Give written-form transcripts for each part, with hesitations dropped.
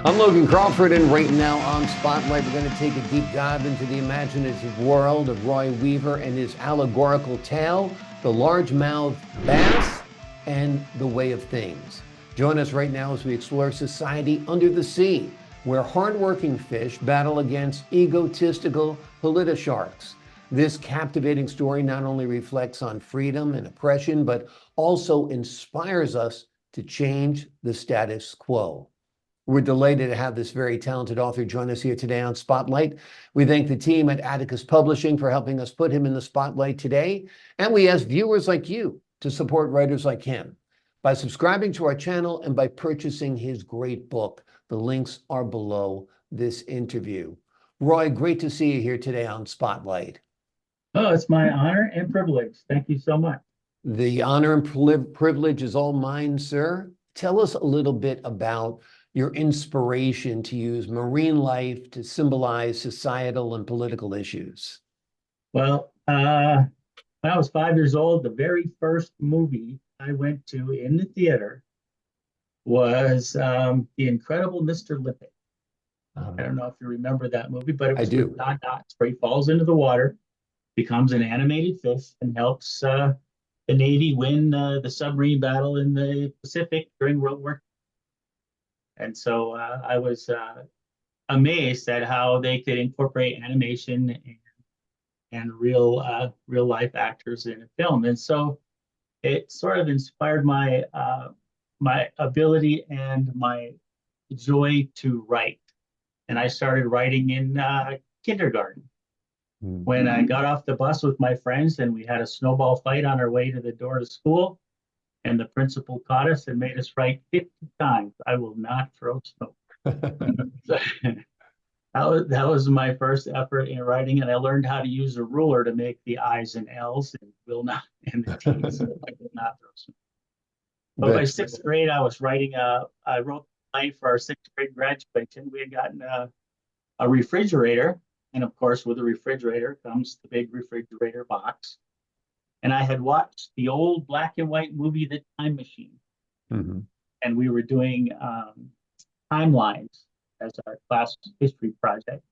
I'm Logan Crawford, and right now on Spotlight, we're going to take a deep dive into the imaginative world of Roy Weaver and his allegorical tale, The Largemouth Bass and the Way of Things. Join us right now as we explore society under the sea, where hardworking fish battle against egotistical Politi-Sharks. This captivating story not only reflects on freedom and oppression, but also inspires us to change the status quo. We're delighted to have this very talented author join us here today on Spotlight. We thank the team at Atticus Publishing for helping us put him in the spotlight today. And we ask viewers like you to support writers like him by subscribing to our channel and by purchasing his great book. The links are below this interview. Roy, great to see you here today on Spotlight. Oh, it's my honor and privilege. Thank you so much. The honor and privilege is all mine, sir. Tell us a little bit about your inspiration to use marine life to symbolize societal and political issues. Well, when I was 5 years old, the very first movie I went to in the theater was The Incredible Mr. Limpet. I don't know if you remember that movie, but it was with Don Knotts, where he falls into the water, becomes an animated fish, and helps the Navy win the submarine battle in the Pacific during World War II. And so I was amazed at how they could incorporate animation and real life actors in a film. And so it sort of inspired my my ability and my joy to write. And I started writing in kindergarten. When I got off the bus with my friends and we had a snowball fight on our way to the door to school, and the principal caught us and made us write 50 times, "I will not throw snow." That was my first effort in writing, and I learned how to use a ruler to make the I's and L's and will not and the T's. So I will not throw snow. But by sixth grade, I was writing. I wrote a play for our sixth grade graduation. We had gotten a refrigerator, and of course, with a refrigerator comes the big refrigerator box. And I had watched the old black and white movie, The Time Machine. And we were doing timelines as our class history project.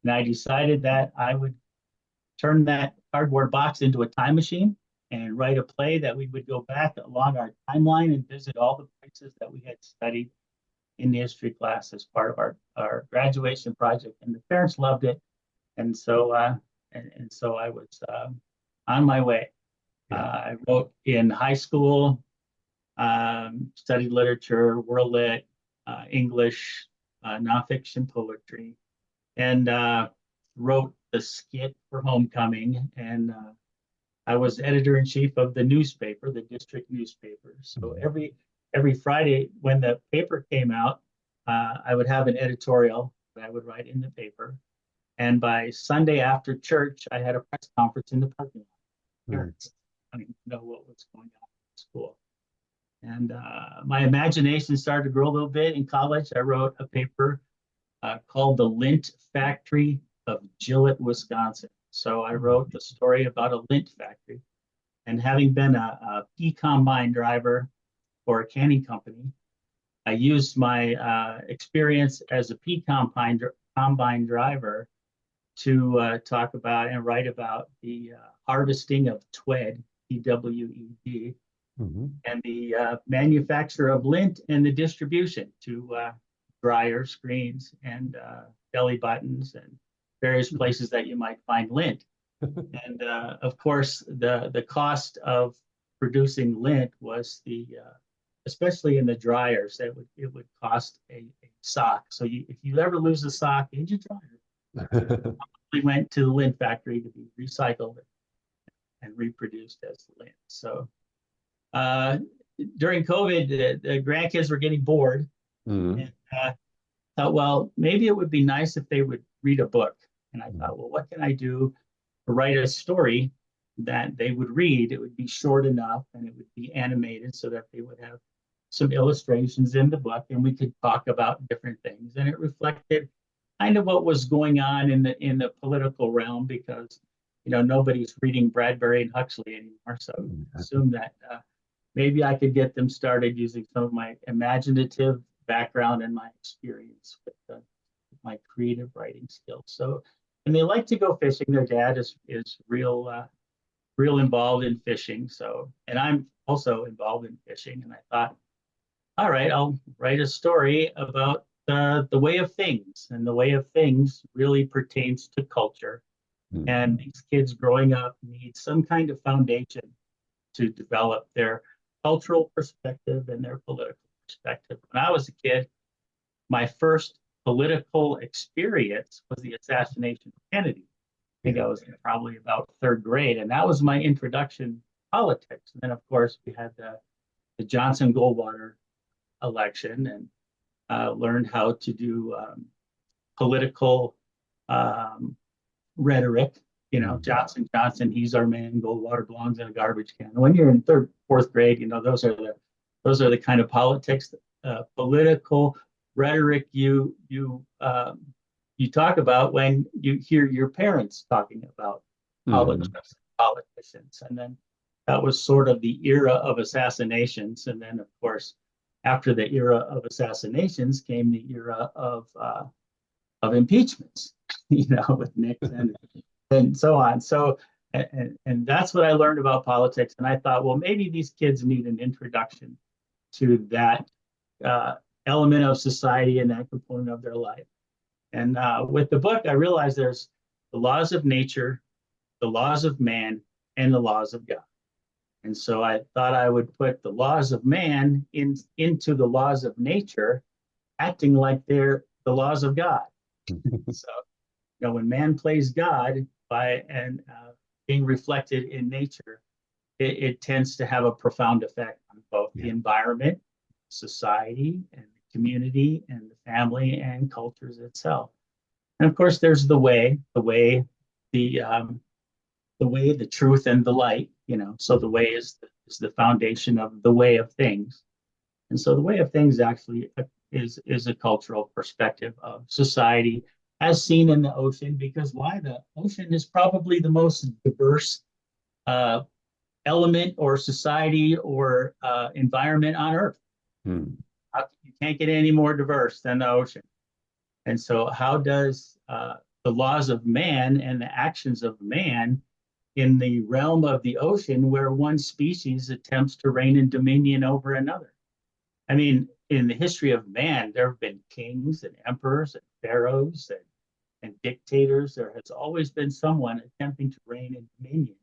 And I decided that I would turn that cardboard box into a time machine and write a play that we would go back along our timeline and visit all the places that we had studied in the history class as part of our graduation project. And the parents loved it. And so I was on my way. I wrote in high school, studied literature, world lit, English, nonfiction poetry, and wrote the skit for homecoming. And I was editor-in-chief of the newspaper, the district newspaper. So every Friday when the paper came out, I would have an editorial that I would write in the paper. And by Sunday after church, I had a press conference in the parking lot. Parents wanting to know what was going on in school. And my imagination started to grow a little bit in college. I wrote a paper called The Lint Factory of Gillett, Wisconsin. So I wrote the story about a lint factory. And having been a pea combine driver for a canning company, I used my experience as a pea combine driver to talk about and write about the harvesting of TWED, TWED, and the manufacture of lint and the distribution to dryers, screens, and belly buttons and various places that you might find lint. And of course, the cost of producing lint was especially in the dryers, it would cost a sock. So if you ever lose a sock in your dryer, we went to the lint factory to be recycled and reproduced as lint. So during COVID, the grandkids were getting bored, and thought, well, maybe it would be nice if they would read a book. And I thought, well, what can I do to write a story that they would read? It would be short enough and it would be animated so that they would have some illustrations in the book, and we could talk about different things. And it reflected kind of what was going on in the political realm, because nobody's reading Bradbury and Huxley anymore. So I assumed that maybe I could get them started using some of my imaginative background and my experience with my creative writing skills. So, and they like to go fishing. Their dad is real involved in fishing. So, and I'm also involved in fishing. And I thought, all right, I'll write a story about the way of things. And the way of things really pertains to culture. Mm. And these kids growing up need some kind of foundation to develop their cultural perspective and their political perspective. When I was a kid, my first political experience was the assassination of Kennedy. I think I was probably about third grade, and that was my introduction to politics. And then, of course, we had the Johnson-Goldwater election, and learned how to do political rhetoric. You know, Johnson, he's our man. Goldwater belongs in a garbage can. When you're in third, fourth grade, you know, those are the kind of political rhetoric you talk about when you hear your parents talking about politicians. And then that was sort of the era of assassinations. And then, of course, after the era of assassinations came the era of impeachments, you know, with Nixon and so on. So, and that's what I learned about politics. And I thought, well, maybe these kids need an introduction to that element of society and that component of their life. And with the book, I realized there's the laws of nature, the laws of man, and the laws of God. And so I thought I would put the laws of man into the laws of nature, acting like they're the laws of God. So, you know, when man plays God being reflected in nature, it tends to have a profound effect on both the environment, society, and the community, and the family and cultures itself. And of course, there's the way, the truth, and the light. You know, so the way is the foundation of the way of things. And so the way of things actually is a cultural perspective of society as seen in the ocean, because why? The ocean is probably the most diverse element or society or environment on Earth. You can't get any more diverse than the ocean. And so how does the laws of man and the actions of man in the realm of the ocean, where one species attempts to reign in dominion over another? I mean, in the history of man, there have been kings and emperors and pharaohs and dictators. There has always been someone attempting to reign in dominion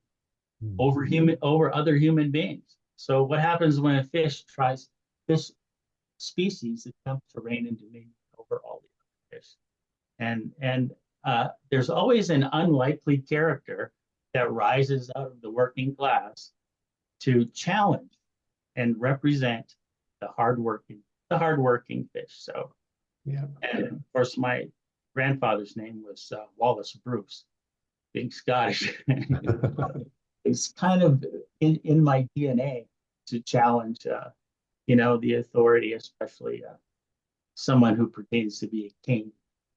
over other human beings. So what happens when a fish species attempts to reign in dominion over all the other fish? And there's always an unlikely character that rises out of the working class to challenge and represent the hardworking fish. So, and of course, my grandfather's name was Wallace Bruce, being Scottish. It's kind of in my DNA to challenge, you know, the authority, especially someone who pertains to be a king.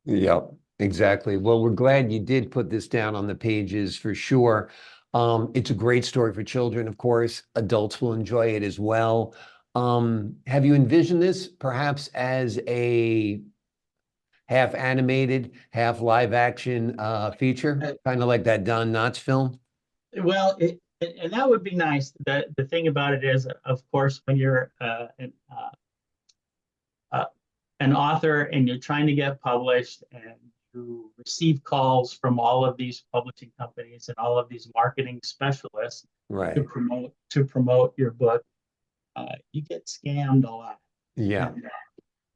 Yep, exactly. Well, we're glad you did put this down on the pages for sure. It's a great story for children, of course. Adults will enjoy it as well. Have you envisioned this perhaps as a half animated, half live action feature, kind of like that Don Knotts film? Well, and that would be nice. The thing about it is, of course, when you're an author and you're trying to get published and you receive calls from all of these publishing companies and all of these marketing specialists to promote your book, you get scammed a lot. Yeah. And,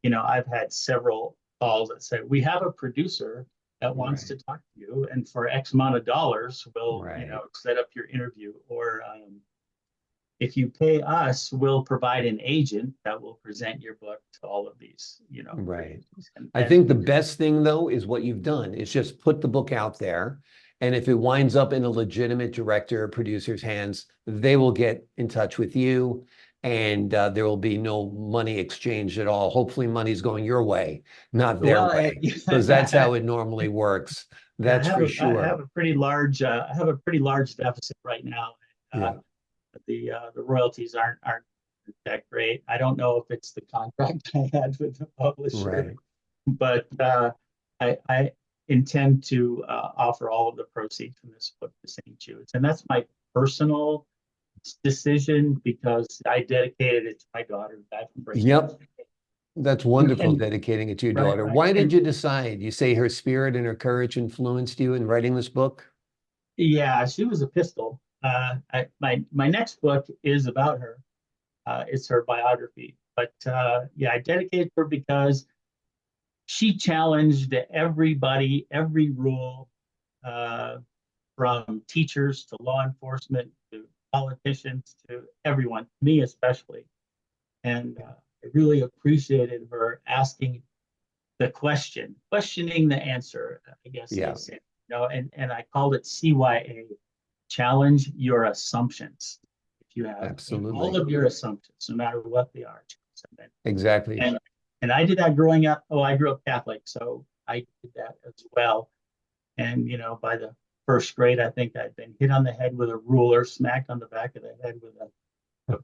you know, I've had several calls that say, we have a producer that wants to talk to you, and for X amount of dollars, we'll you know, set up your interview. Or if you pay us, we'll provide an agent that will present your book to all of these, you know. I think the best thing, though, is what you've done is just put the book out there. And if it winds up in a legitimate director or producer's hands, they will get in touch with you, and there will be no money exchanged at all. Hopefully money's going your way, not their way, because that's how it normally works. That's for sure. I have a pretty large deficit right now. The royalties aren't isn't that great. I don't know if it's the contract I had with the publisher, Right. but I intend to offer all of the proceeds from this book to St. Jude's. And that's my personal decision because I dedicated it to my daughter back in Bristol. Yep. That's wonderful, And- dedicating it to your right, daughter. right. Why did And- you decide? You say her spirit and her courage influenced you in writing this book? Yeah, she was a pistol. My next book is about her. It's her biography. But yeah, I dedicated her because she challenged everybody, every rule, from teachers to law enforcement to politicians to everyone, me especially. And I really appreciated her asking the question, questioning the answer, I guess Yeah. they say. You know, and I called it CYA, challenge your assumptions. If you have Absolutely. all of your assumptions, no matter what they are. Exactly. And I did that growing up. Oh, I grew up Catholic, so I did that as well. And you know, by the first grade, I think I'd been hit on the head with a ruler, smacked on the back of the head with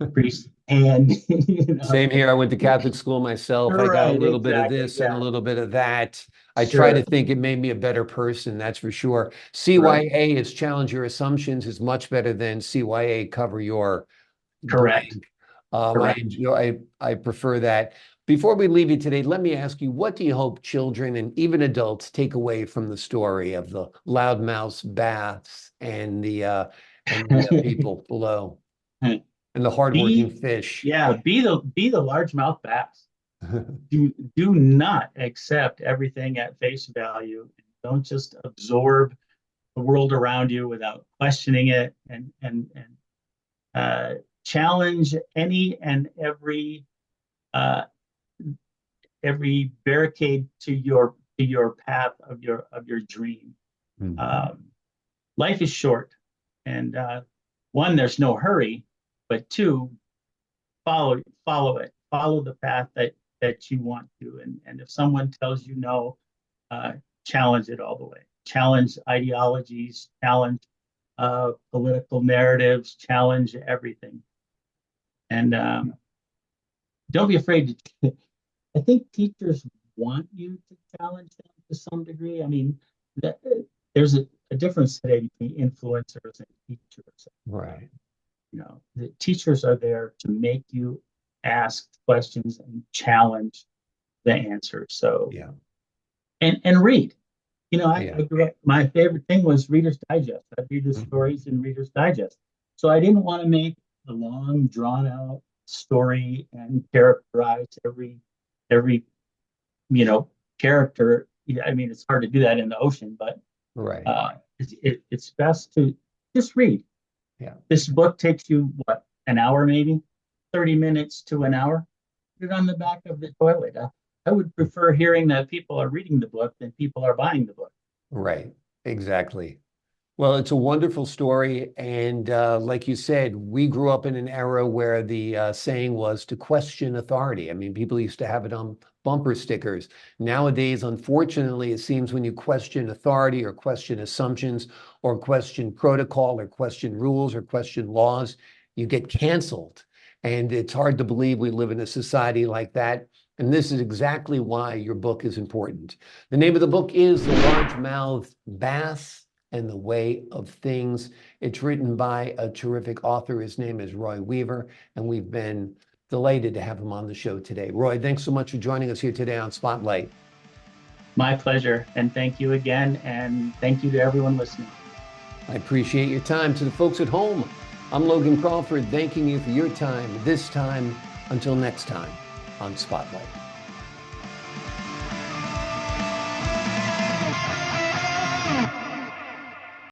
a priest's hand. You know? Same here. I went to Catholic school myself. I got a Right, little bit of exactly, this and a yeah. little bit of that. I try to think it made me a better person, that's for sure. CYA is challenge your assumptions is much better than CYA cover your Correct. blank. Correct. I prefer that. Before we leave you today, let me ask you, what do you hope children and even adults take away from the story of the loudmouth baths and the people below and the hardworking fish? Yeah, be the largemouth bass. Do not accept everything at face value. Don't just absorb the world around you without questioning it, and challenge any and every barricade to your path of your dream. Life is short, and one, there's no hurry, but two, follow it, follow the path that you want to, and if someone tells you no, challenge it all the way. Challenge ideologies, challenge political narratives, challenge everything, and don't be afraid to. I think teachers want you to challenge them to some degree. I mean, there's a difference today between influencers and teachers. Right. You know, the teachers are there to make you ask questions and challenge the answers. So yeah, and read. You know, Yeah. I grew up. My favorite thing was Reader's Digest. I'd read the stories in Reader's Digest. So I didn't want to make a long, drawn out story and characterize every character. I mean, it's hard to do that in the ocean, but right. It's best to just read. Yeah. This book takes you what, an hour, maybe 30 minutes to an hour. Put it on the back of the toilet. I would prefer hearing that people are reading the book than people are buying the book. Right. Exactly. Well, it's a wonderful story. And like you said, we grew up in an era where the saying was to question authority. I mean, people used to have it on bumper stickers. Nowadays, unfortunately, it seems when you question authority or question assumptions or question protocol or question rules or question laws, you get canceled. And it's hard to believe we live in a society like that. And this is exactly why your book is important. The name of the book is The Largemouth Bass and the Way of Things. It's written by a terrific author. His name is Roy Weaver, and we've been delighted to have him on the show today. Roy, thanks so much for joining us here today on Spotlight. My pleasure, and thank you again, and thank you to everyone listening. I appreciate your time. To the folks at home, I'm Logan Crawford, thanking you for your time this time. Until next time on Spotlight.